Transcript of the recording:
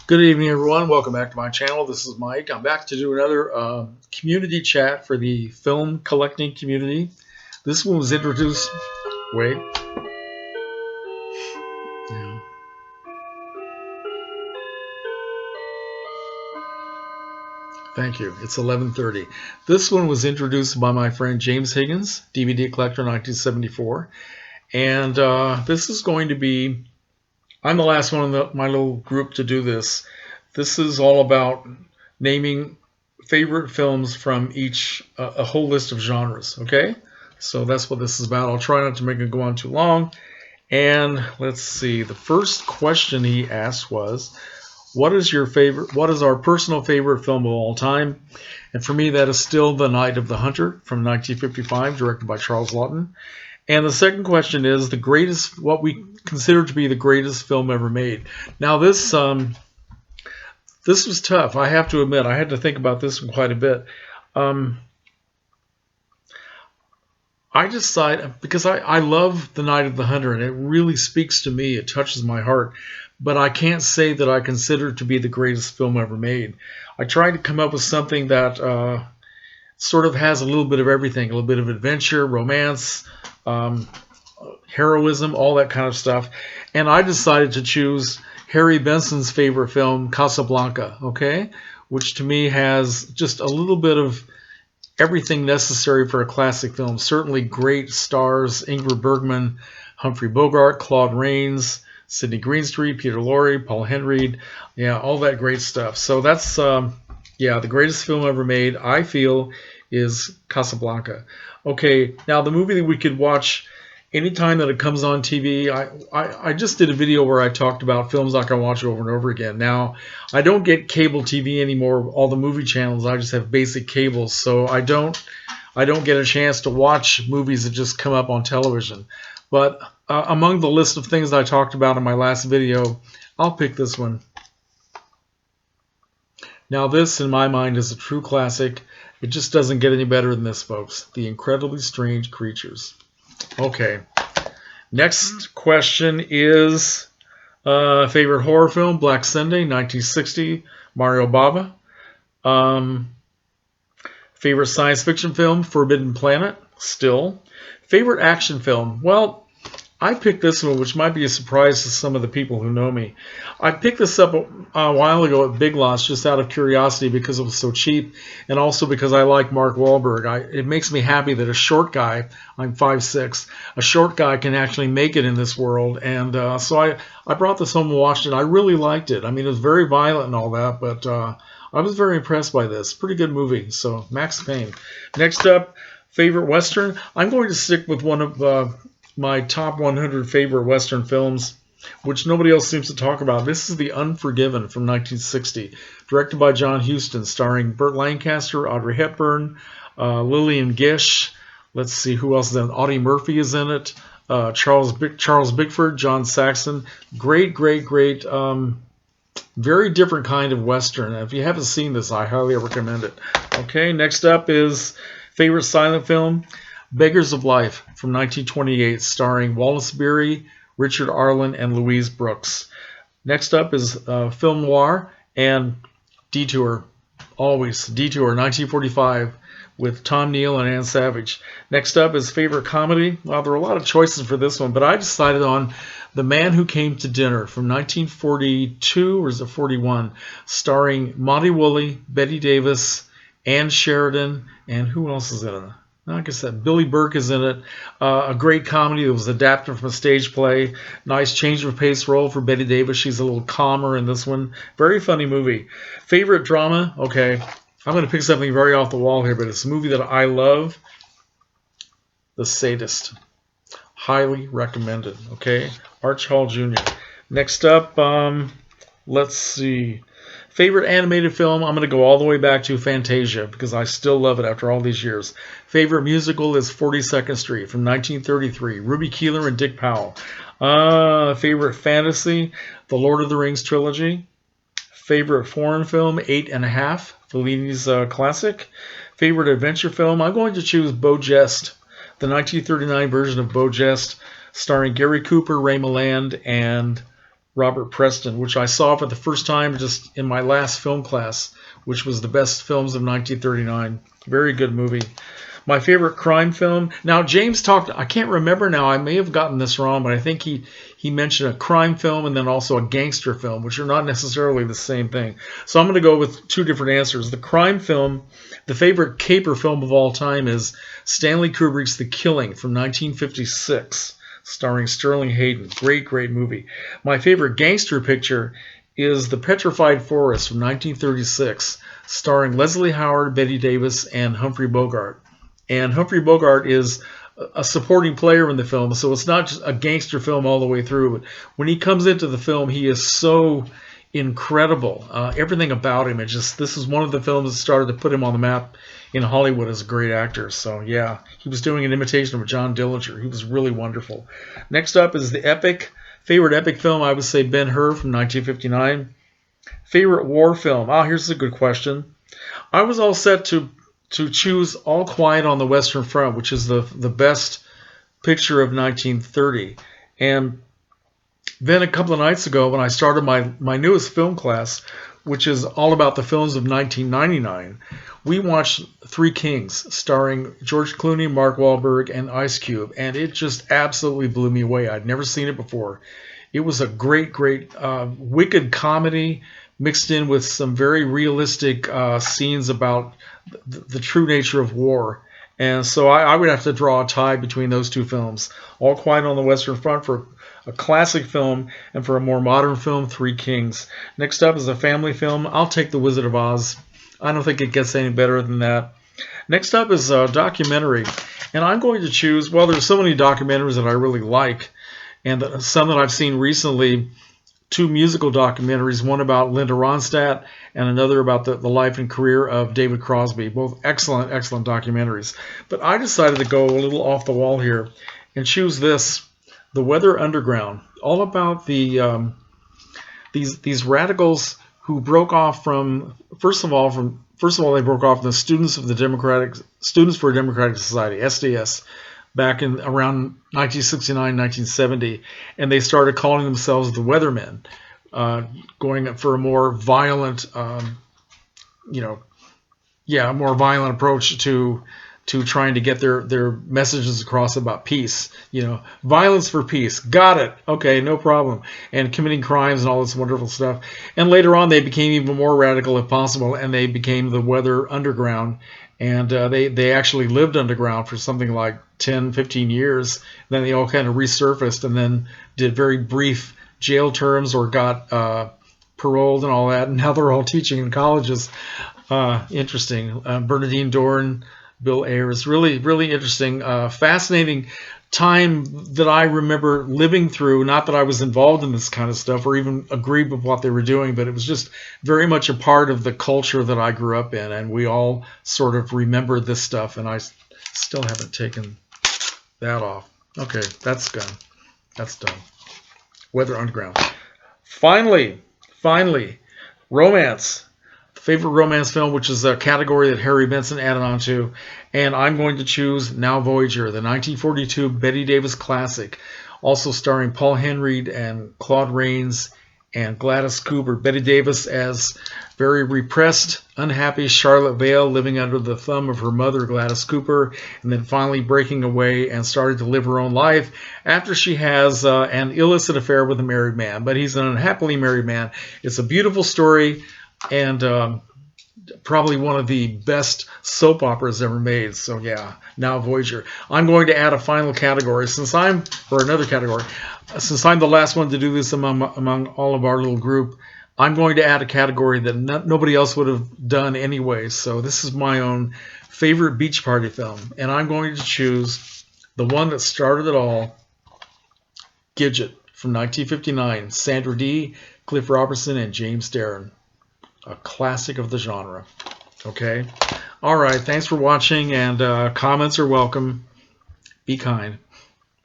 Good evening, everyone. Welcome back to my channel. This is Mike. I'm back to do another community chat for the film collecting community. This one was introduced. Wait. Yeah. Thank you. It's 11:30. This one was introduced by my friend James Higgins, DVD collector, 1974, and this is going to be. I'm the last one in my little group to do this. This is all about naming favorite films from each, a whole list of genres, okay? So that's what this is about. I'll try not to make it go on too long. And let's see, the first question he asked was, what is our personal favorite film of all time? And for me, that is still The Night of the Hunter from 1955, directed by Charles Laughton. And the second question is what we consider to be the greatest film ever made. Now this was tough. I have to admit, I had to think about this one quite a bit. I decided, because I love The Night of the Hunter, and it really speaks to me. It touches my heart. But I can't say that I consider it to be the greatest film ever made. I tried to come up with something that sort of has a little bit of everything, a little bit of adventure, romance, heroism, all that kind of stuff. And I decided to choose Harry Benson's favorite film, Casablanca, okay? Which to me has just a little bit of everything necessary for a classic film. Certainly great stars, Ingrid Bergman, Humphrey Bogart, Claude Rains, Sidney Greenstreet, Peter Lorre, Paul Henreid, yeah, all that great stuff. So that's, the greatest film ever made, I feel, is Casablanca. Okay, now the movie that we could watch anytime that it comes on TV, I just did a video where I talked about films I can watch over and over again. Now, I don't get cable TV anymore, all the movie channels. I just have basic cables, so I don't get a chance to watch movies that just come up on television. But among the list of things I talked about in my last video, I'll pick this one. Now this, in my mind, is a true classic. It just doesn't get any better than this, folks. The Incredibly Strange Creatures. Okay. Next question is favorite horror film, Black Sunday, 1960, Mario Bava. Favorite science fiction film, Forbidden Planet, still. Favorite action film, well, I picked this one, which might be a surprise to some of the people who know me. I picked this up a while ago at Big Lots just out of curiosity because it was so cheap, and also because I like Mark Wahlberg. It makes me happy that a short guy, I'm 5'6", a short guy can actually make it in this world. And so I brought this home and watched it. I really liked it. I mean, it was very violent and all that, but I was very impressed by this. Pretty good movie. So Max Payne. Next up, favorite Western. I'm going to stick with one of my top 100 favorite Western films, which nobody else seems to talk about. This is The Unforgiven from 1960, directed by John Huston, starring Burt Lancaster, Audrey Hepburn, Lillian Gish. Let's see who else is in it. Audie Murphy is in it. Charles Bickford, John Saxon. Great, very different kind of Western. If you haven't seen this, I highly recommend it. Okay, next up is favorite silent film, Beggars of Life from 1928, starring Wallace Beery, Richard Arlen, and Louise Brooks. Next up is film noir and Detour. Always Detour, 1945, with Tom Neal and Ann Savage. Next up is favorite comedy. Well, there are a lot of choices for this one, but I decided on The Man Who Came to Dinner from 1942, or is it 41, starring Monty Woolley, Bette Davis, Ann Sheridan, and who else is in it? Like I said, Billy Burke is in it. A great comedy that was adapted from a stage play. Nice change of pace role for Bette Davis. She's a little calmer in this one. Very funny movie. Favorite drama? Okay, I'm going to pick something very off the wall here, but it's a movie that I love. The Sadist. Highly recommended. Okay, Arch Hall Jr. Next up, let's see. Favorite animated film, I'm going to go all the way back to Fantasia because I still love it after all these years. Favorite musical is 42nd Street from 1933, Ruby Keeler and Dick Powell. Favorite fantasy, The Lord of the Rings trilogy. Favorite foreign film, 8½, Fellini's classic. Favorite adventure film, I'm going to choose Beau Geste, the 1939 version of Beau Geste, starring Gary Cooper, Ray Milland, and Robert Preston, which I saw for the first time just in my last film class, which was the best films of 1939. Very good movie. My favorite crime film. Now, James talked, I can't remember now, I may have gotten this wrong, but I think he mentioned a crime film and then also a gangster film, which are not necessarily the same thing. So I'm going to go with two different answers. The crime film, the favorite caper film of all time is Stanley Kubrick's The Killing from 1956, starring Sterling Hayden. Great, great movie. My favorite gangster picture is The Petrified Forest from 1936, starring Leslie Howard, Bette Davis, and Humphrey Bogart. And Humphrey Bogart is a supporting player in the film, so it's not just a gangster film all the way through. But when he comes into the film, he is so incredible. Everything about him, this is one of the films that started to put him on the map in Hollywood as a great actor. So yeah, he was doing an imitation of John Dillinger. He was really wonderful. Next up is the favorite epic film. I would say Ben-Hur from 1959. Favorite war film. Here's a good question. I was all set to choose All Quiet on the Western Front, which is the best picture of 1930. And then a couple of nights ago, when I started my newest film class, which is all about the films of 1999, we watched Three Kings, starring George Clooney, Mark Wahlberg, and Ice Cube, and it just absolutely blew me away. I'd never seen it before. It was a great, great, wicked comedy mixed in with some very realistic scenes about the true nature of war. And so I would have to draw a tie between those two films. All Quiet on the Western Front for a classic film, and for a more modern film, Three Kings. Next up is a family film. I'll take The Wizard of Oz. I don't think it gets any better than that. Next up is a documentary. And I'm going to choose, well, there's so many documentaries that I really like, and some that I've seen recently. Two musical documentaries, one about Linda Ronstadt and another about the life and career of David Crosby. Both excellent, excellent documentaries. But I decided to go a little off the wall here and choose this, The Weather Underground, all about the these radicals who broke off from, first of all, they broke off from the Students for a Democratic Society, SDS, back in around 1969, 1970, and they started calling themselves the Weathermen, going for a more violent, a more violent approach to trying to get their messages across about peace. Violence for peace. Got it. Okay, no problem. And committing crimes and all this wonderful stuff. And later on, they became even more radical if possible, and they became the Weather Underground. And they actually lived underground for something like 10, 15 years. Then they all kind of resurfaced and then did very brief jail terms or got paroled and all that. And now they're all teaching in colleges. Interesting. Bernadine Dohrn, Bill Ayers. Really, really interesting. Fascinating time that I remember living through. Not that I was involved in this kind of stuff or even agreed with what they were doing, but it was just very much a part of the culture that I grew up in, and we all sort of remember this stuff, and I still haven't taken that off. Okay, that's gone. That's done. Weather Underground. Finally, romance. Favorite romance film, which is a category that Harry Benson added on to. And I'm going to choose Now Voyager, the 1942 Bette Davis classic, also starring Paul Henreid and Claude Rains and Gladys Cooper. Bette Davis as very repressed, unhappy Charlotte Vale, living under the thumb of her mother, Gladys Cooper, and then finally breaking away and starting to live her own life after she has an illicit affair with a married man. But he's an unhappily married man. It's a beautiful story, and probably one of the best soap operas ever made. So yeah, Now Voyager. I'm going to add a final category since I'm the last one to do this among all of our little group. I'm going to add a category that nobody else would have done anyway. So this is my own favorite beach party film, and I'm going to choose the one that started it all, Gidget from 1959. Sandra Dee, Cliff Robertson, and James Darren. A classic of the genre. Okay? All right. Thanks for watching, and comments are welcome. Be kind.